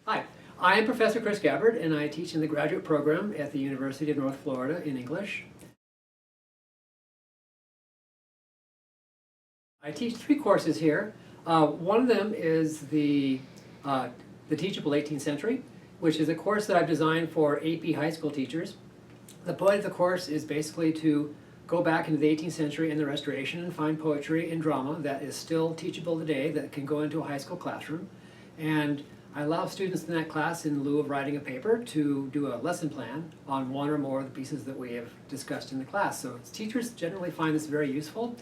Hi, I am Professor Chris Gabbard, and I teach in the graduate program at the University of North Florida in English. I teach 3 courses here. One of them is the Teachable 18th Century, which is a course that I've designed for AP high school teachers. The point of the course is basically to go back into the 18th century and the Restoration and find poetry and drama that is still teachable today that can go into a high school classroom. And I allow students in that class, in lieu of writing a paper, to do a lesson plan on one or more of the pieces that we have discussed in the class. So teachers generally find this very useful.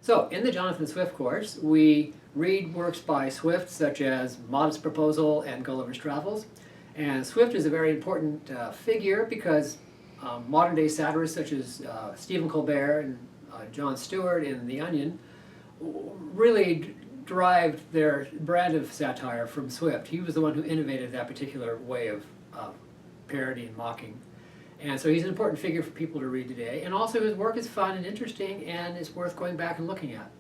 So in the Jonathan Swift course, we read works by Swift such as Modest Proposal and Gulliver's Travels. And Swift is a very important figure because modern day satirists such as Stephen Colbert and Jon Stewart in The Onion really derived their brand of satire from Swift. He was the one who innovated that particular way of parody and mocking. And so he's an important figure for people to read today. And also his work is fun and interesting and is worth going back and looking at.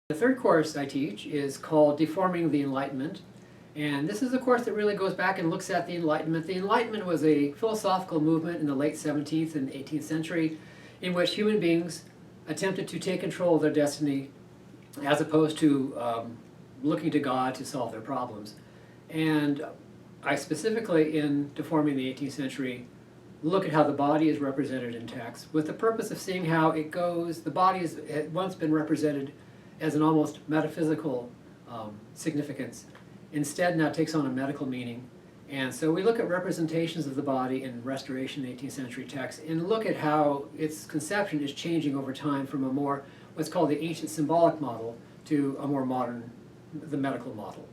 The third course I teach is called Deforming the Enlightenment. And this is a course that really goes back and looks at the Enlightenment. The Enlightenment was a philosophical movement in the late 17th and 18th century in which human beings attempted to take control of their destiny as opposed to looking to God to solve their problems. And I specifically, in Deforming the 18th Century, look at how the body is represented in text with the purpose of seeing how it goes. The body had once been represented as an almost metaphysical significance. Instead, now takes on a medical meaning. And so we look at representations of the body in Restoration 18th century texts and look at how its conception is changing over time from a more, what's called the ancient symbolic model, to a more modern, the medical model.